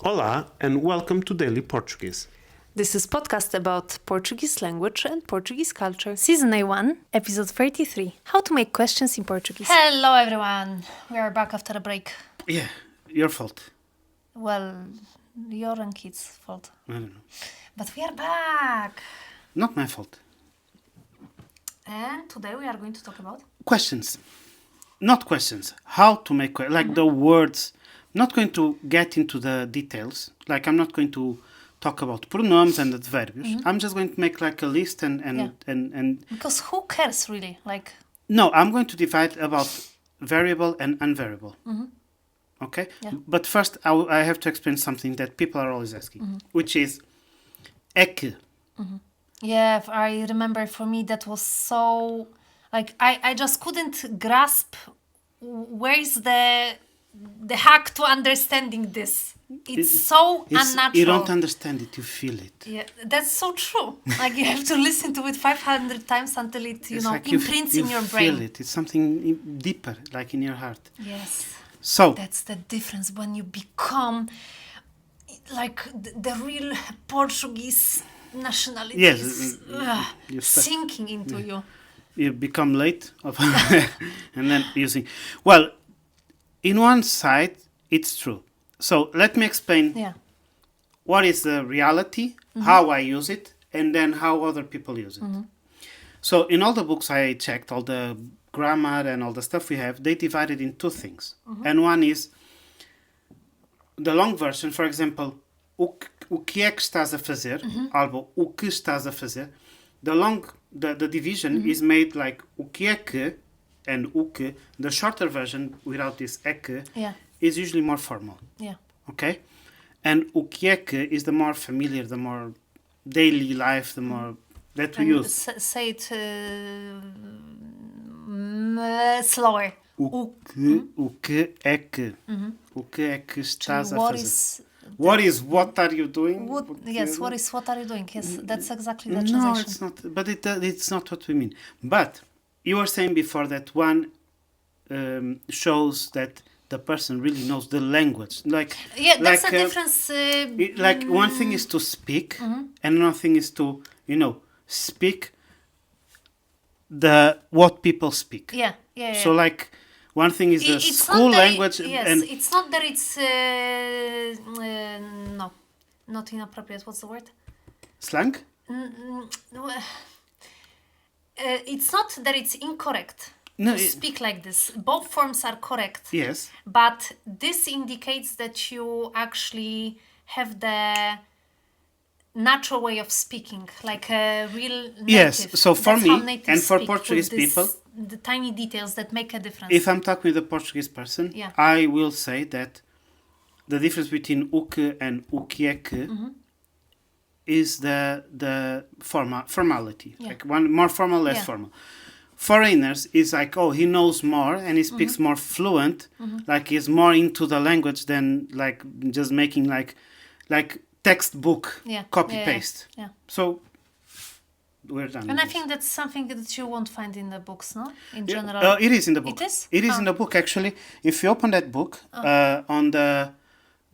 Olá and welcome to Daily Portuguese. This is podcast about Portuguese language and Portuguese culture. Season A1, episode 33. How to make questions in Portuguese. Hello everyone. We are back after a break. Yeah, your fault. Well, your and kids' fault. I don't know. But we are back. Not my fault. And today we are going to talk about Questions. Not questions. How to make the words. Not going to get into the details. Like I'm not going to talk about pronouns and adverbios. I'm just going to make like a list and because who cares really? no, I'm going to divide about variable and unvariable. Okay? Yeah. But first I have to explain something that people are always asking, which is é que. yeah, I remember for me that was so I just couldn't grasp where is the hack to understanding this. It's so unnatural. You don't understand it, you feel it. Yeah, that's so true. You have to listen to it 500 times until it, It's like imprints in your brain. You feel it. It's something deeper, like in your heart. Yes. So That's the difference when you become the real Portuguese nationality Yes, is you start- sinking into you. you become late and then using. Well, in one side, it's true. So let me explain Yeah. what is the reality, how I use it, and then how other people use it. So in all the books I checked, all the grammar and all the stuff we have, they divide it in two things. And one is the long version, for example, o que é que estás a fazer, algo o que estás a fazer. The division is made like o que é que and o que. The shorter version without this é que Yeah. is usually more formal. Yeah. Okay? And o que é que is the more familiar, the more daily life, the more that we use. Say it slower. O que é que? O que é que estás a What fazer? is What are you doing? what are you doing? Yes, that's exactly the No, translation. it's not. But it's not what we mean. But you were saying before that one shows that the person really knows the language. Yeah, that's the difference. One thing is to speak, and another thing is to speak what people speak. Yeah. So one thing is the It's school not that language, yes, and it's not that it's no, not inappropriate. What's the word? slang. It's not that it's incorrect No, to speak like this. Both forms are correct. Yes. But this indicates that you actually have the natural way of speaking, like a real native. Yes, so for That's me, how natives and for speak, Portuguese with this- people, the tiny details that make a difference. If I'm talking with a Portuguese person, Yeah. I will say that the difference between o que and o que é que is the formality. Yeah. Like one more formal, less Yeah. formal. Foreigners is like, oh, he knows more and he speaks more fluent, like he's more into the language than like just making like textbook Yeah. copy Yeah. paste. Yeah. So we're done. And with I this. think that's something that you won't find in the books, no? In general. It is in the book. It is? It is in the book actually. If you open that book on the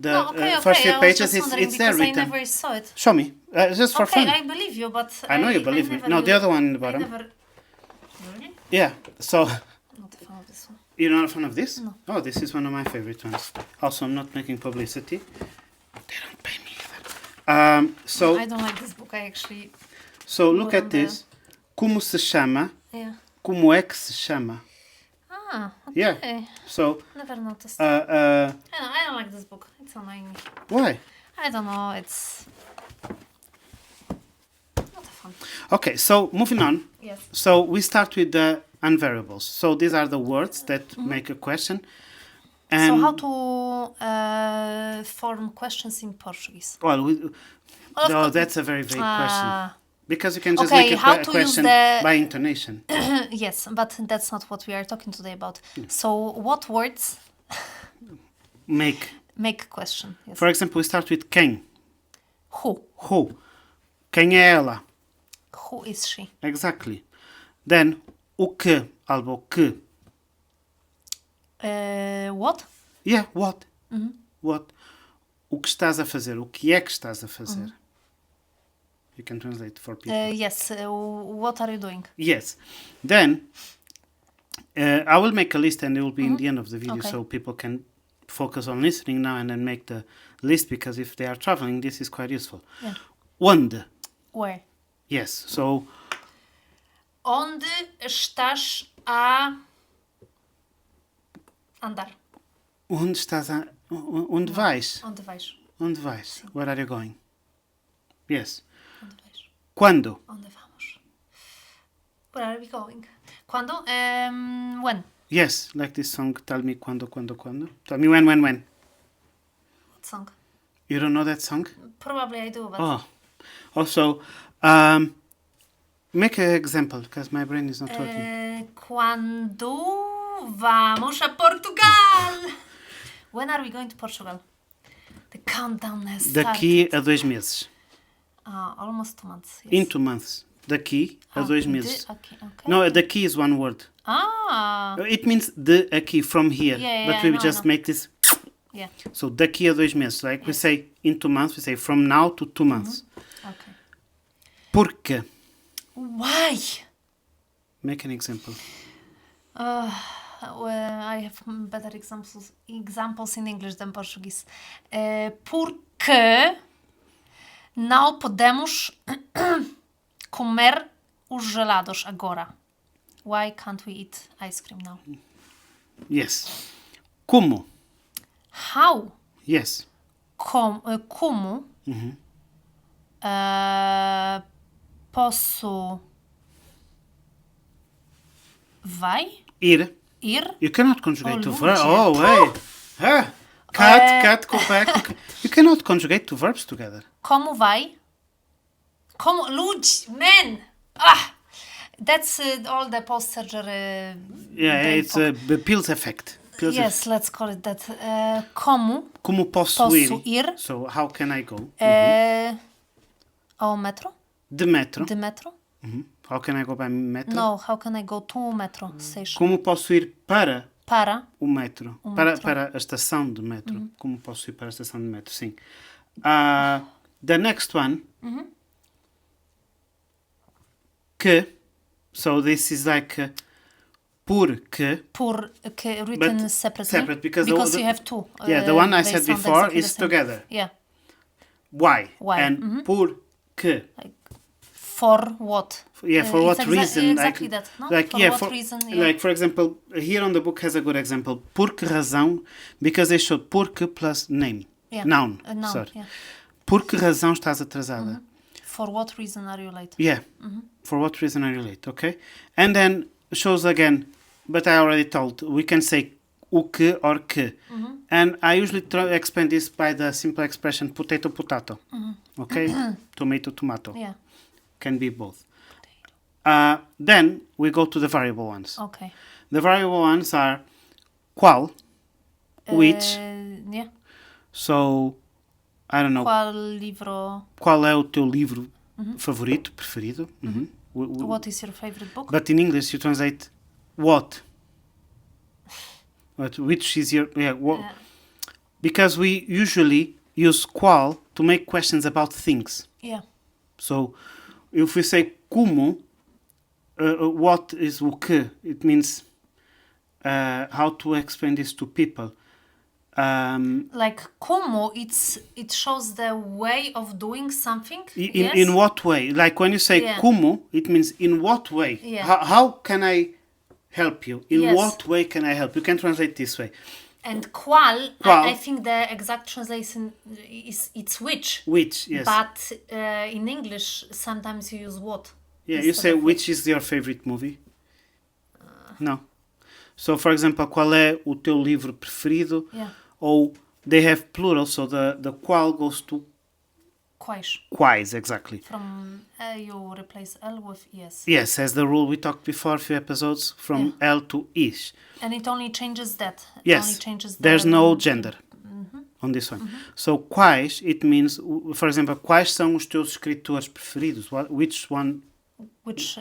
No, okay. first few I was pages, just wondering it's there because I written. never saw it. Show me, just for Okay, fun. I believe you, but I know you believe me. never No, the used- other one in the I bottom. never. Really? Yeah. So Not a fan of this one. you're not a fan of this? No. Oh, this is one of my favorite ones. Also, I'm not making publicity. They don't pay me either. I don't like this book. I actually. So look Well, at this. Como se chama? Yeah. Como é que se chama? Ah. Okay. Yeah. So Never noticed. uh, I don't like this book. It's annoying me. why? I don't know. It's not a fun. Okay. So moving on. Yes. So we start with the unvariables. So these are the words that make a question. And So how to form questions in Portuguese? well, Of course. that's a very vague question Ah, because you can just Okay, make how a to use question the- by intonation. yes, but that's not what we are talking today about. So what words Make, make question? Yes. for example, we start with quem. Who? Who? Quem é ela? Who is she? Exactly. Then o que, algo que. What? Yeah, what? What? o que estás a fazer, o que é que estás a fazer. You can translate for people. Yes. What are you doing? Yes. Then, I will make a list and it will be in the end of the video Okay. so people can focus on listening now and then make the list because if they are traveling, this is quite useful. Yeah. Onde? Where? Yes. So, Onde estás a andar? onde estás a... Onde vais? Onde vais? Onde vais? Where are you going? Yes. Onde vais? Quando? Onde vamos? Where are we going? Quando? When? Yes, like this song, tell me quando. Tell me when. What song? You don't know that song? Probably I do, but... Oh. Also, make an example, because my brain is not working. Quando vamos a Portugal? When are we going to Portugal? The countdown has started. Daqui a 2 meses. Almost 2 months. Yes. In 2 months. Daqui a 2 meses. Okay. No, daqui is one word. It means de aqui, from here. Yeah, but we just make this... Yeah. So, daqui a 2 meses. Like we say in 2 months, we say from now to 2 months. Okay. Porque. Why? Make an example. Well, I have better examples in English than Portuguese. Porque não podemos comer os gelados agora. Why can't we eat ice cream now? Yes. Como. How? Yes. Como posso vai Ir. ir? You cannot conjugate to verbs. Lucia. Oh, wait. Cut, go back. Okay. You cannot conjugate two verbs together. Como vai? Como Luigi, man! That's all the post-surgery. Yeah, brain it's fog. a pills effect. Pills Yes, let's call it that. Como Como posso posso ir So, how can I go? ao metro? De metro. De metro? How can I go by metro? No, how can I go to metro station? Como posso ir para Para o metro? O Para, metro. para a estação de metro. Como posso ir para a estação de metro? Sim. The next one. Que. So this is like porque. porque written But separately. separate, because you have two. Yeah, the one I said they sound before exactly is the same. together. Yeah. Why? Why? And porque. For what? Yeah, for what It's reason? Exactly that. No? Like, for yeah, what for, reason? Yeah. like, for example, here on the book has a good example. Por que razão? Because they showed porque plus name. Yeah. Noun. A noun, Sorry. yeah. Por que razão estás atrasada? For what reason are you late? Yeah. For what reason are you late? Okay. And then shows again, but I already told, we can say o que or que. And I usually explain this by the simple expression potato, potato. Okay? Tomato, tomato. Yeah. Can be both. Then we go to the variable ones. Okay. The variable ones are qual, which. Yeah. So, I don't know. Qual livro? Qual é o teu livro favorito, preferido? What is your favorite book? But in English you translate what? Which is your... Yeah, what? Because we usually use qual to make questions about things. Yeah. So, if we say como, what is o que? It means how to explain this to people. Like como, it shows the way of doing something. Yes? In what way? Like when you say Yeah. como, it means in what way? Yeah. How can I help you? In Yes. what way can I help? You can translate this way. And qual, Qual. I think the exact translation is it's which. Which, yes. But in English, sometimes you use what. Yeah, you instead say of which is your favorite movie? No. So, for example, qual é o teu livro preferido? Yeah. Or they have plural, so the qual goes to Quais. quais, exactly. From you replace L with es. Yes, as the rule we talked before a few episodes, from L to ish. And it only changes that. It Yes, only changes there's the, no gender on this one. So, quais, it means, for example, quais são os teus escritores preferidos? Which one? Which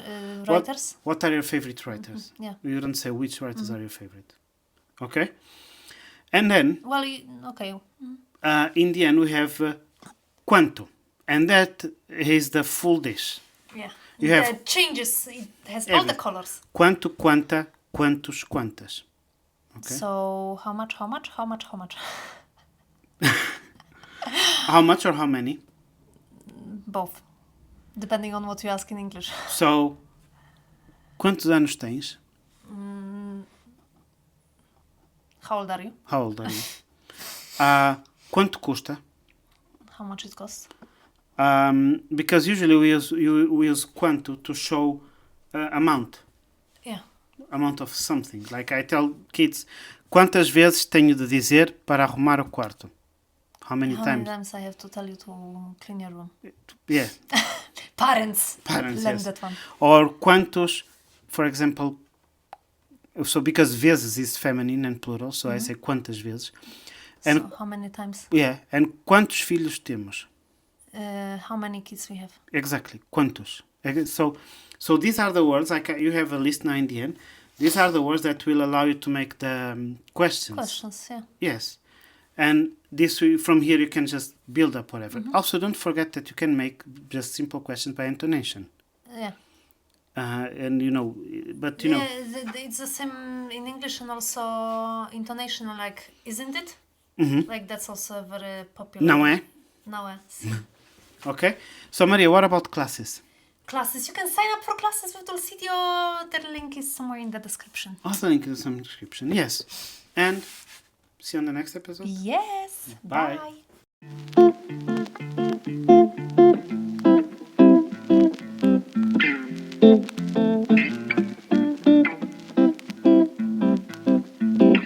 writers? What are your favorite writers? Yeah. You don't say which writers are your favorite. Okay? And then, Well, okay. in the end we have quanto, and that is the full dish. Yeah. You have It changes. It has all the everything. colors. Quanto, quanta, quantos, quantas. Okay. So how much? How much? How much? How much? How much or how many? Both, depending on what you ask in English. So, quantos anos tens? How old are you? How old are you? Quanto custa? How much it costs? Because usually we use quanto to show amount Yeah. of something. Like I tell kids, quantas vezes tenho de dizer para arrumar o quarto? How many How many times? times I have to tell you to clean your room? Yeah, Parents. Parents, Learn yes. that one. or quantos, for example. So because vezes is feminine and plural, so I say quantas vezes. And So how many times? yeah, and quantos filhos temos? How many kids we have? Exactly, quantos. So these are the words. You have a list now in the end. These are the words that will allow you to make the questions. Questions. Yeah. Yes, and from here you can just build up whatever. Also, don't forget that you can make just simple questions by intonation. Yeah. And but you know, It's the same in English and also intonation. Like, isn't it? Like that's also very popular. não é? Não é. Okay. So Maria, what about classes? Classes. You can sign up for classes with Dulcidio. The link is somewhere in the description. Also link in the description. Yes, and see you on the next episode. Yes. Bye. Bye.